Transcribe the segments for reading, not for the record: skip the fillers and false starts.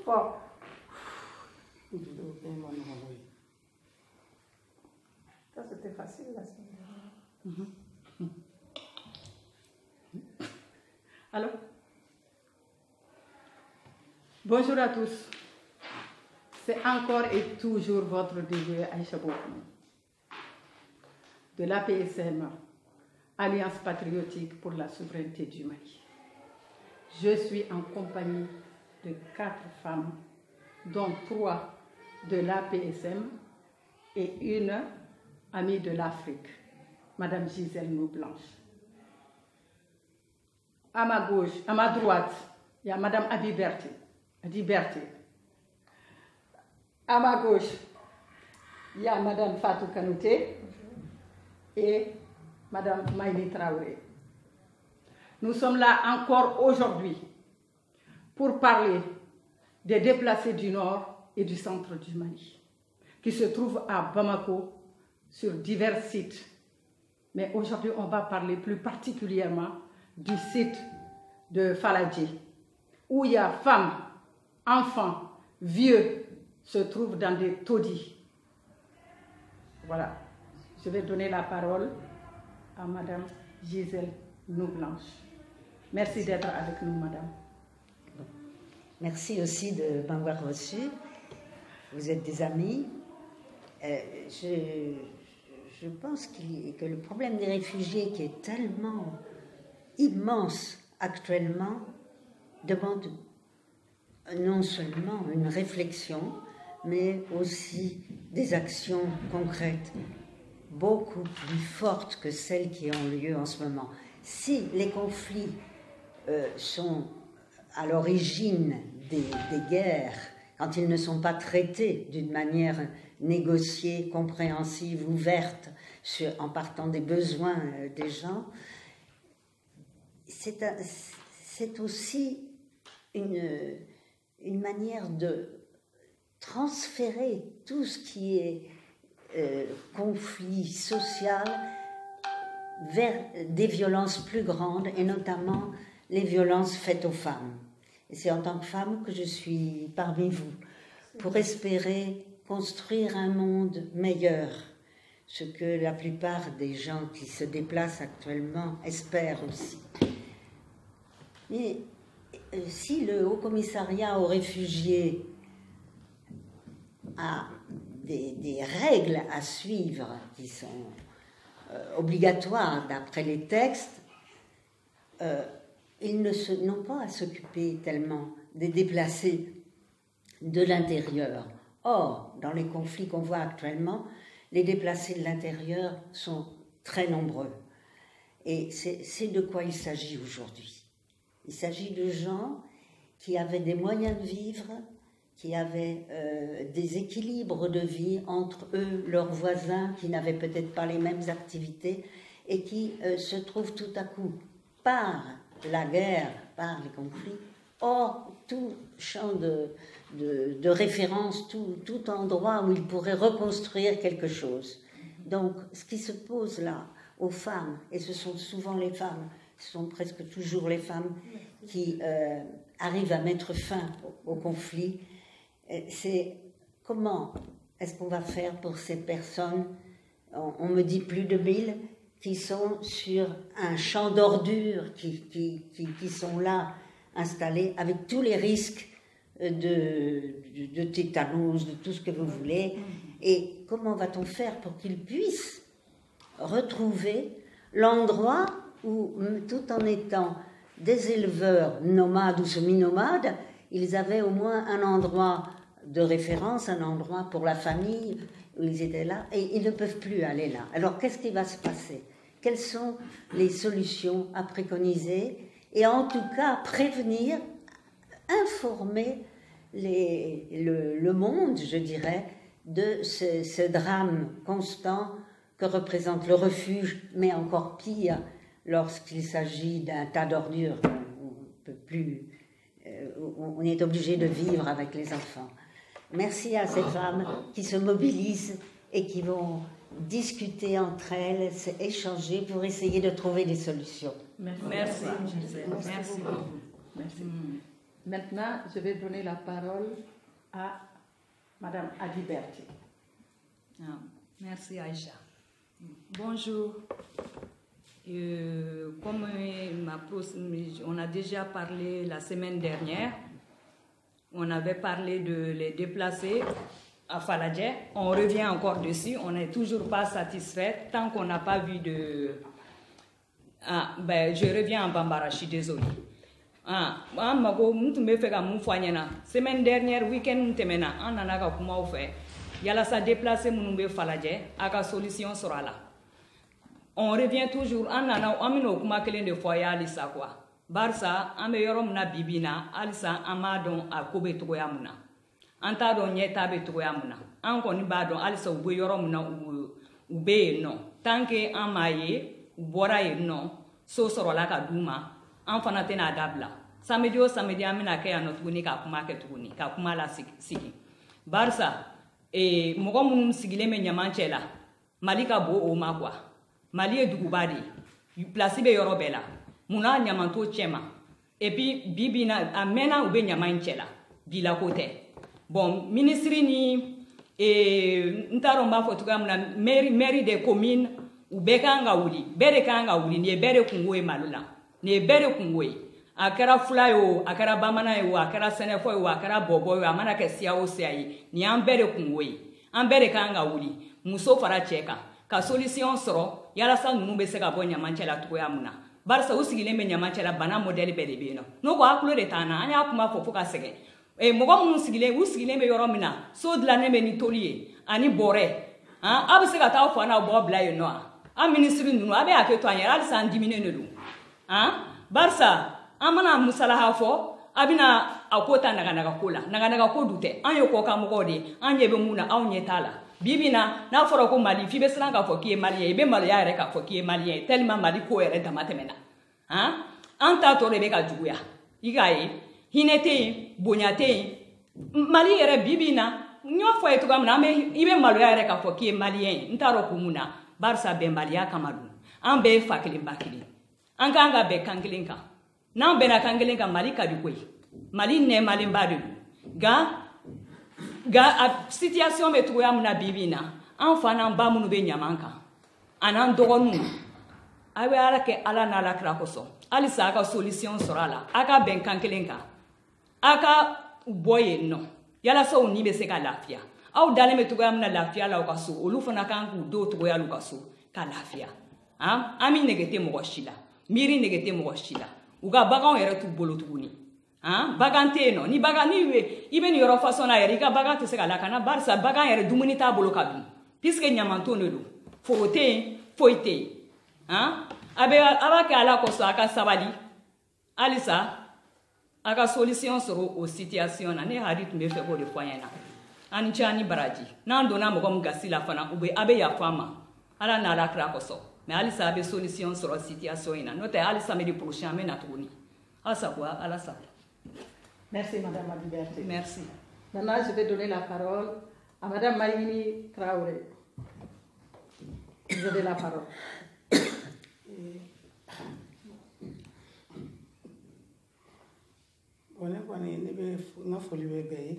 fort. Ça, c'était facile la semaine dernière. Allô? Bonjour à tous. C'est encore et toujours votre DG Aïcha Bokoum, de l'APSM, Alliance patriotique pour la souveraineté du Mali. Je suis en compagnie de 4 femmes, dont 3 de l'APSM et une amie de l'Afrique, Madame Gisèle Noublanche. À ma gauche, à ma droite, il y a Madame Adi Berté. À ma gauche, il y a Madame Fatou Kanouté et Madame Maïli Traoré. Nous sommes là encore aujourd'hui pour parler des déplacés du nord et du centre du Mali, qui se trouvent à Bamako sur divers sites. Mais aujourd'hui, on va parler plus particulièrement du site de Faladji, où il y a femmes, enfants, vieux, se trouvent dans des taudis. Voilà. Je vais donner la parole à Madame Gisèle Noublanche. Merci d'être avec nous, Madame. Merci aussi de m'avoir reçu. Vous êtes des amis. Je pense que le problème des réfugiés, qui est tellement immense actuellement, demande non seulement une réflexion, mais aussi des actions concrètes, beaucoup plus fortes que celles qui ont lieu en ce moment. Si les conflits sont à l'origine des guerres, quand ils ne sont pas traités d'une manière négociée, compréhensive, ouverte, en partant des besoins des gens, c'est aussi une manière de transférer tout ce qui est conflit social vers des violences plus grandes, et notamment les violences faites aux femmes. Et c'est en tant que femme que je suis parmi vous, pour espérer construire un monde meilleur, ce que la plupart des gens qui se déplacent actuellement espèrent aussi. Mais si le Haut-Commissariat aux réfugiés a des règles à suivre qui sont obligatoires d'après les textes, ils n'ont pas à s'occuper tellement des déplacés de l'intérieur. Or, dans les conflits qu'on voit actuellement, les déplacés de l'intérieur sont très nombreux. Et c'est de quoi il s'agit aujourd'hui. Il s'agit de gens qui avaient des moyens de vivre, qui avaient des équilibres de vie entre eux, leurs voisins, qui n'avaient peut-être pas les mêmes activités, et qui se trouvent tout à coup, par la guerre, par les conflits, hors tout champ de référence, tout endroit où ils pourraient reconstruire quelque chose. Donc, ce qui se pose là aux femmes, et ce sont souvent les femmes, ce sont presque toujours les femmes qui arrivent à mettre fin au conflit, c'est comment est-ce qu'on va faire pour ces personnes, on me dit plus de 1000, qui sont sur un champ d'ordures, qui sont là, installés, avec tous les risques de tétanos, de tout ce que vous voulez. Et comment va-t-on faire pour qu'ils puissent retrouver l'endroit où, tout en étant des éleveurs nomades ou semi-nomades, ils avaient au moins un endroit de référence, un endroit pour la famille, où ils étaient là, et ils ne peuvent plus aller là. Alors, qu'est-ce qui va se passer? Quelles sont les solutions à préconiser? Et en tout cas, prévenir, informer le monde, je dirais, de ce drame constant que représente le refuge, mais encore pire, lorsqu'il s'agit d'un tas d'ordures on est obligé de vivre avec les enfants. Merci à ces femmes qui se mobilisent et qui vont discuter entre elles, échanger pour essayer de trouver des solutions. Merci. Merci beaucoup. Merci. Maintenant, je vais donner la parole à Madame Adiberti. Merci Aïcha. Bonjour. Comme on a déjà parlé la semaine dernière, on avait parlé de les déplacer à Faladje. On revient encore dessus. On n'est toujours pas satisfait tant qu'on n'a pas vu de... je reviens en Bambara, je suis désolée. Semaine dernière, week-end, on a fait yalasa déplacer munumbe Faladje aka solution sur la. On revient toujours en amino kuma kelen de fois alisa quoi. Barça ame yorom na bibina alisa amadon a kobe togoya muna. Anta don nyeta be togoya muna. An koni badon alisa ube yorom na ube no. Tanke amaye ubora ye no so soro la ka duma an fana tena dabla. Samedi o samedi amina ke anotuguni ka kuma ke tuguni ka kuma la sigi. Barça mɔgɔ minnu sigilen bɛ ɲaman cɛ la Mali ka bon o ma quoi Mali ye duguba de ye place bɛ yɔrɔ bɛɛ la munna ɲaman t'o cɛ ma et puis bi bi na a mɛnna u bɛ ɲaman in cɛ la bi la ko tɛ bon ministre ni n t'a dɔn n b'a fɔ cogoya min na mairie des communes u bɛɛ kan ka wuli bɛɛ de kan ka wuli nin ye bɛɛ de kungo ye Mali la nin ye bɛɛ de kungo ye a kɛra fula ye o a kɛra bamanan ye o a kɛra sɛnɛfɔ ye o a kɛra bɔbɔ ye a mana kɛ siya o siya ye nin y'an bɛɛ de kungo ye an bɛɛ de kan ka wuli muso fara cɛ kan ka solution sɔrɔ yalasa ninnu bɛ se ka bɔ ɲamancɛ la cogoya min na barisa u sigilen bɛ ɲamancɛ la bana modèle bɛɛ de bɛ yen nɔ n'o ko a tulo de t'an na an y'a kuma fɔ fo ka sɛgɛn mɔgɔ minnu sigilen u sigilen bɛ yɔrɔ min na so dilannen bɛ ni toli ye ani bɔrɛ a bɛ se ka taa fɔ n'aw bɔ bila yen nɔ a ministre ninnu a bɛ hakɛ to an yɛrɛ halisa an diminen de don barisa an mana musalaha fɔ a bɛna a ko ta naganaga ko la naganaga ko du tɛ an ye kɔkan mɔgɔw de an ɲɛ bɛ mun na anw ɲɛ t'a la bibi na n'a fɔra ko Mali f'i bɛ siran k'a fɔ k'i ye maliyɛn i bɛ maloya yɛrɛ k'a fɔ k'i ye maliyɛn ye tellement Mali ko yɛrɛ dama tɛmɛna an ta tɔ de bɛ ka juguya i k'a ye hinɛ tɛ yen bonya tɛ yen Mali yɛrɛ bibi na n y'o fɔ ye cogoya min na i bɛ maloya yɛrɛ k'a fɔ k'i ye maliyɛn ye n t'a dɔn kun mun na barisa bɛnbaliya kama don an bɛɛ ye fa kelen ba kelen an kan ka bɛn kan kelen kan n'an bɛnna kan kelen kan Mali ka di koyi Mali nɛɛmalenba de don nka a situation bɛ cogoya min na bibi na an fa n'an ba minnu bɛ ɲaman kan a n'an dɔgɔninw a bɛ ala kɛ ala n'ala kira kosɔn halisa a ka solution sɔrɔ a la a ka bɛn kan kelen kan a ka bɔ yen nɔ yalasa u ni bɛ se ka lafiya aw dalen bɛ cogoya min na lafiya la u ka so olu fana kan k'u denw cogoya la u ka so ka lafiya an bɛ nege tɛ mɔgɔ si la miiri nege tɛ mɔgɔ si la u ka baganw yɛrɛ t'u bolo tuguni bagan tɛ yen nɔ ni bagan i bɛ nin yɔrɔ façon na yɛrɛ i ka bagan tɛ se ka lakana barisa bagan yɛrɛ dumuni t'a bolo ka dun puisque ɲamanton de don foro tɛ yen foyi tɛ yen a b'a kɛ ala kosɔn a ka sabali halisa a ka solution sɔrɔ o situation na ne hali tun bɛ fɛ k'o de fɔ an ɲɛna an ni ce an ni baraji n'an donna mɔgɔ min gasi la fana a bɛ yafa an ma ala n'ala kira kosɔn mais halisa a bɛ solution sɔrɔ situation in na n'o tɛ hali samedi prochain an bɛ na tuguni ala sago ala sago. Merci Madame Adiberti. Merci. Maintenant, je vais donner la parole à Madame Maïni Traoré. Vous avez la parole. Ne kɔni ne bɛ n ka foli bɛ bɛɛ ye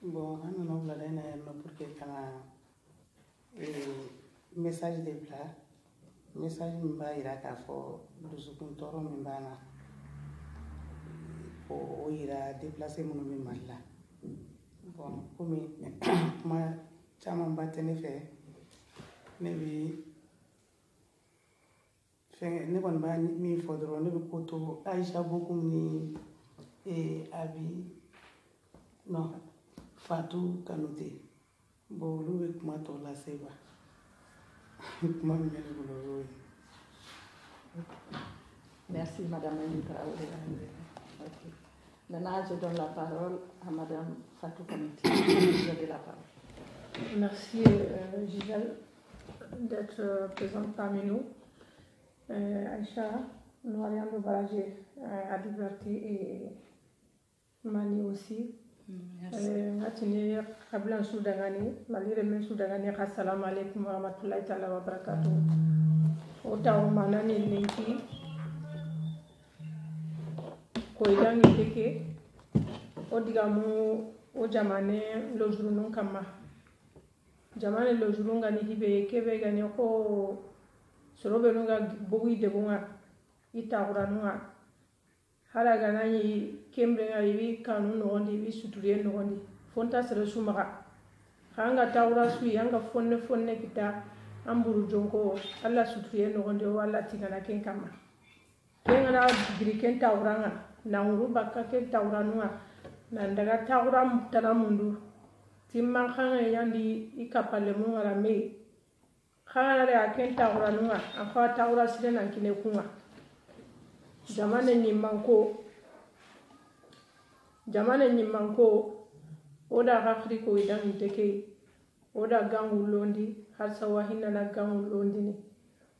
bon an nana wulada in na yan nɔ pour que ka na message de bila message min b'a yira k'a fɔ dusukun tɔɔrɔ min b'an na o yira déplacé minnu bɛ Mali la bon komi kuma caman ba tɛ ne fɛ ne bɛ ne kɔni b'a min fɔ dɔrɔn ne bɛ ko to Aïcha Bokoum ni Abi non Fatou Kanouté bon olu bɛ kuma tɔ lase quoi kuma min bɛ ne bolo o y'o ye. Merci Madame Maïni Traoré. Okay. Maintenant, je donne la parole à Madame Fatou Kanouté. Vous avez la parole. Merci Gisèle d'être présente parmi nous. Aïcha, Noariano Barajé, Adiberti et Mani aussi. Merci. Kablan Soudagani, Mali Remen Soudagani, Assalamu alaikum wa rahmatullahi ta'ala wa barakatuh. Otawa Manani Linki. ko idangi teke o digamu o jamane lo jurunun kama jamane lo jurunga ni hibe kebe gani ko sorobe nunga bogi debunga itaguranunga hala ganani kembre nga ibi kanu nogondi ibi suturiye nogondi fonta sere sumaga hanga tawra sui hanga fonne kita amburu jonko alla suturiye nogondi o alla tigana ken kama kengana digiri ken tawranga nanguru bakka ken tawranunga nandaga tawra tana mundu timman khanga yandi ikapale mu ngara me khanga re aken tawranunga afa tawra sire nan kine kunga jamane nyimmanko oda khafri ko idan teke oda gangu londi har sawahina na gangu londi ni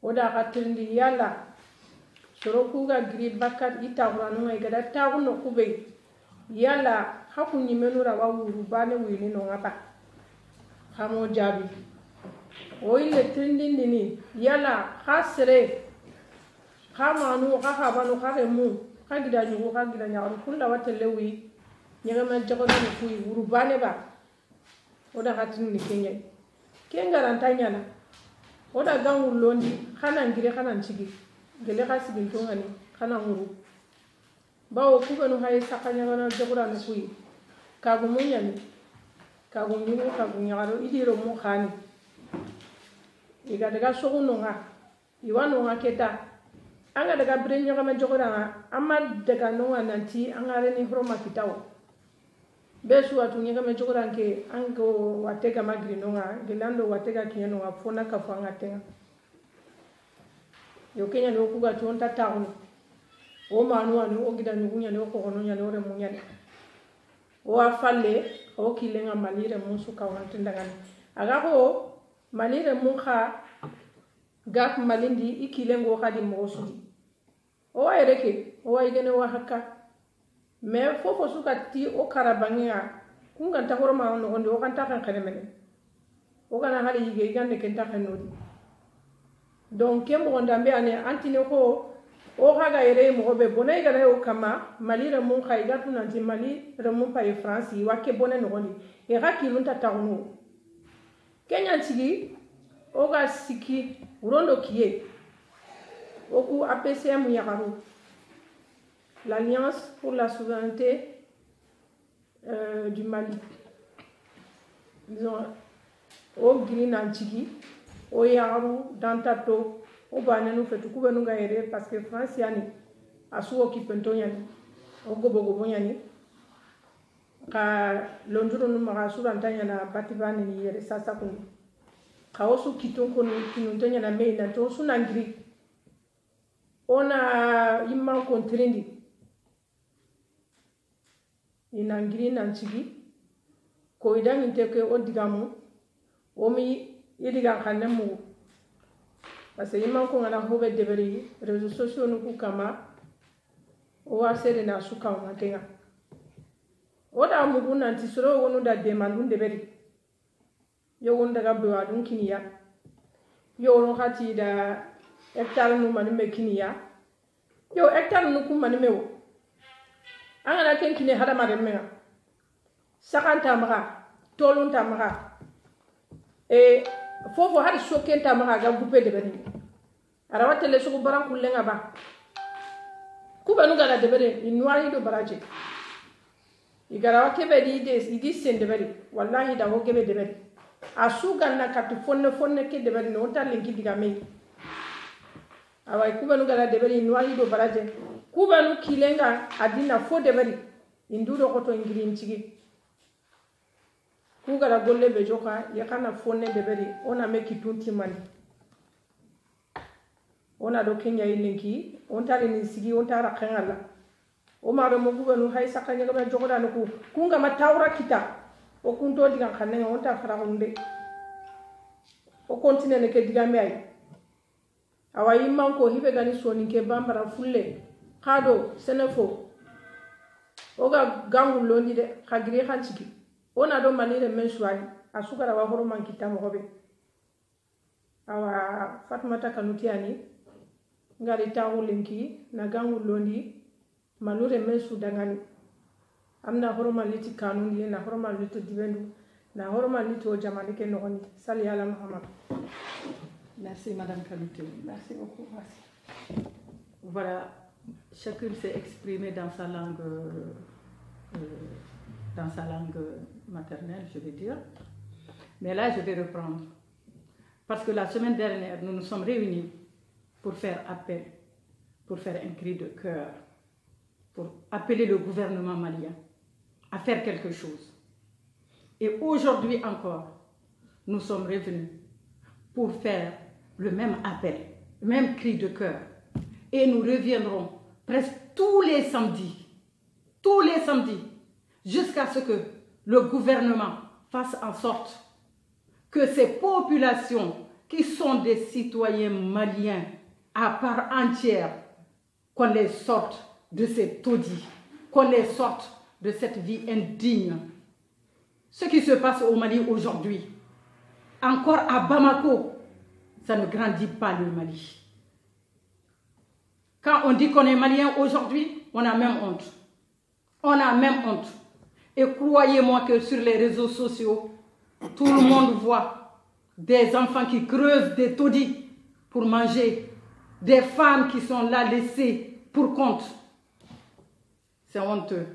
oda khatirndi yalla soro kuga grid bakat itawranunga igada tawno kube yalla haku nyimenura wa wuru bane wini no ngapa khamo jabi o ile trindindi ni yalla khasre khamanu khabanu kharemu khagida nyugo khagida nyaru kunda watelewi nyama jago ni fuyi wuru bane ba oda hatin ni kenga rantanya na oda gangu londi khana ngire khana nchigi gele khasibin tongani khana nguru bawo kubenu hay sakanya bana jogura no kuyi kagu munyani kagu nyugo kagu nyaro idiro mo khani iga daga soguno nga iwano nga keta anga daga brenyo kama jogura amma daga no nanti anga reni hroma kitawo besu watu nyega me jogura nke ango watega magri no nga gelando watega kinyano nga fona ka fanga tenga yo kenya no kuga tonta tawo o manu anu o gidan ngunya no ko ono nya no re munya o afalle o kilenga malire musu ka wonta ndangani aga ko malire mu kha gak malindi ikilengo khadi mosudi o ayreke o aygene wa hakka me fofo suka ti o karabangia kunga ta horma no gondi o kanta kan khanemene o kana hali yige gande ken ta khanodi donc kem gondambe ane antine ko o haga ere mo be bonay gara o kama malire mun khayga tunanti mali remun pay france wa ke bonen no gondi e hakilun ta tawno kenya tigi o ga siki urondo kiye o ku APCM yakaru l'Alliance pour la souveraineté du Mali. Ils ont au Guinée Tchigi, au Yarou, dans Tato, au Banano, fait tout le gaire parce que France yani a su occupé yani, au Gobo yani, ka l'onduro no marasu antanya na batibani ni yere sasa kun. Ka osu kiton kono kinuntanya na me na to sunangri. Ona imman kontrindi. Inangiri nanchigi ko idan inteke o digamu o mi idiga khanemu parce que imman ko ngana hobe deberi réseaux sociaux nu kama o wasere na suka matenga o da mu nanti soro wonu da demandun deberi yo won daga be wadun kiniya yo ron khati da hectare nu manime kiniya yo hectare nu ku manime wo angana ken kine hada mare menga sakanta maga tolunta maga e fofo hadi sokenta maga ga gupe de bani ara watele so baran kullenga ba kubanu gala de bere inwari do baraje igara wakebe di sende bari wallahi da hokebe de bari asu ganna katu fonne ke de bari no talenki diga me awai kubanu gala de bari inwari do baraje kubanu kilenga adina fo de bari indudo koto ngirin chigi kugara golle be joka yakana fonne de bari ona me kitunti mani ona do kenya ilenki on tare ni sigi on tara khangala o maro mo kubanu hay sakanya ga jogoda no kunga matawra kita o kunto diga khanne on ta fara hunde o continue ne ke diga me ay awai manko hibe gani soni ke bambara fulle kado senefo oga gangu londi de khagire khanchiki ona do manire mensuani asukara wa horo man kita mo hobe awa Fatmata Kanutiani ngari tawu lenki na gangu londi malure men su dangani amna horoma liti kanun ye na horoma liti dibendu na horoma liti o jamani ke nogoni sali ala Muhammad. Merci Madame Kanouté, merci beaucoup. Merci. Voilà, chacune s'est exprimée dans sa langue maternelle, je vais dire. Mais là, je vais reprendre. Parce que la semaine dernière, nous nous sommes réunis pour faire appel, pour faire un cri de cœur, pour appeler le gouvernement malien à faire quelque chose. Et aujourd'hui encore, nous sommes revenus pour faire le même appel, le même cri de cœur. Et nous reviendrons presque tous les samedis, jusqu'à ce que le gouvernement fasse en sorte que ces populations qui sont des citoyens maliens à part entière, qu'on les sorte de ces taudis, qu'on les sorte de cette vie indigne. Ce qui se passe au Mali aujourd'hui, encore à Bamako, ça ne grandit pas le Mali. Quand on dit qu'on est malien aujourd'hui, on a même honte. On a même honte. Et croyez-moi que sur les réseaux sociaux, tout le monde voit des enfants qui creusent des taudis pour manger, des femmes qui sont là laissées pour compte. C'est honteux.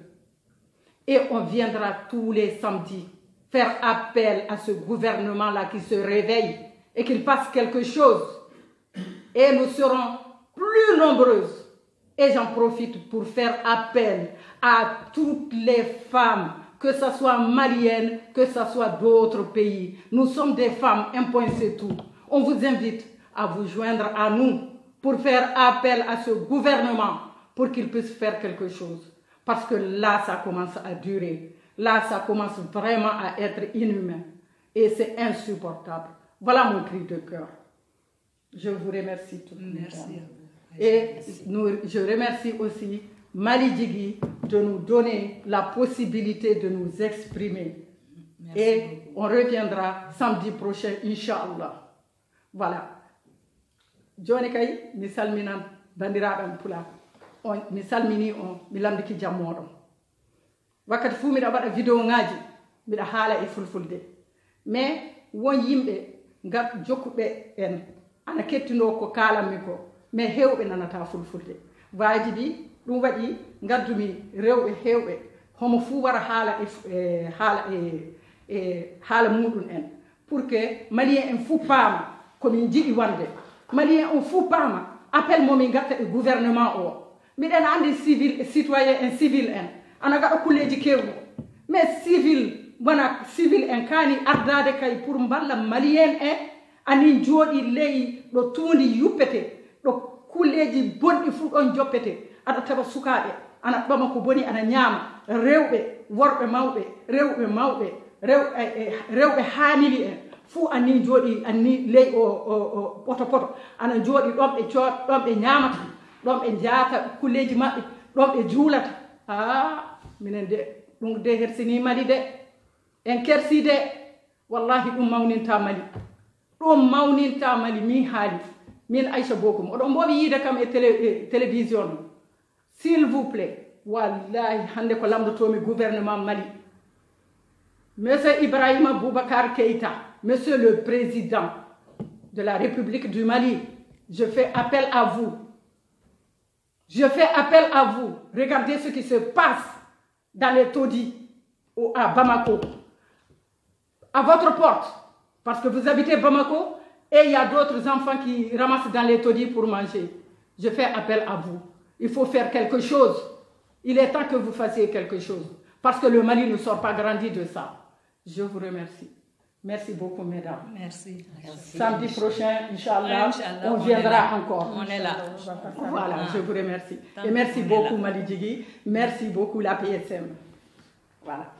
Et on viendra tous les samedis faire appel à ce gouvernement-là qui se réveille et qu'il fasse quelque chose. Et nous serons plus nombreuses. Et j'en profite pour faire appel à toutes les femmes, que ce soit maliennes, que ce soit d'autres pays. Nous sommes des femmes, un point c'est tout. On vous invite à vous joindre à nous pour faire appel à ce gouvernement pour qu'il puisse faire quelque chose. Parce que là, ça commence à durer. Là, ça commence vraiment à être inhumain. Et c'est insupportable. Voilà mon cri de cœur. Je vous remercie tous. Merci. Et je remercie aussi Mali Djigui de nous donner la possibilité de nous exprimer. Merci et beaucoup. On reviendra samedi prochain, Inch'Allah. Voilà. Joni kay mi salminan bandiraɓam pula on mi salmini on mi lamdiki jam moɗon wakkati fuu miɗa waɗa vidéo ŋaji miɗa haala e fulfulde mais won yimɓe ngar jokkuɓe en ana kettino ko kalanmi ko mais hewɓe nanata fulfulde waaji ɗi ɗum waɗi gaddumi rewɓe hewɓe homo fuu wara haala muɗum en pour que malien en fuu paama komin jiɗi wonde malien on fuu paama appel momin gatta e gouvernement o miɗen andi civil citoyen en civil en ana gaɗa kulleji kewɗi mais civil en kaani ardade kay pour mballa malien en anin jooɗi ley ɗo tuundi yuppete ɗo kulleji bonɗi fuu ɗon joppete aɗa tawa sukaaɓe ana ɓama ko boni ana ñaama rewɓe worɓe mawɓe rewɓe haamili en fuu anni jooɗi anni ley o poto ana jooɗi ɗon ɓe ñaamata ɗon ɓe jaata kulleji maɓɓe ɗon ɓe juulata minen de ɗum de hersini Mali de en kersi de wallahi ɗum mawninta Mali min haali min Aïcha Bokum oɗon mbowi yiide kam e télévision s'il vous plaît wallahi hande ko lamdotomi gouvernement Mali monsieur Ibrahima Boubacar Keïta monsieur le président de la République du Mali, je fais appel à vous. Regardez ce qui se passe dans les taudis à Bamako. À votre porte, parce que vous habitez Bamako et il y a d'autres enfants qui ramassent dans les taudis pour manger. Je fais appel à vous. Il faut faire quelque chose. Il est temps que vous fassiez quelque chose. Parce que le Mali ne sort pas grandi de ça. Je vous remercie. Merci beaucoup, mesdames. Merci. Samedi prochain, Inch'Allah, on viendra encore. On est là. Voilà, je vous remercie. Et merci beaucoup, Mali Djigui. Merci beaucoup, la PSM. Voilà.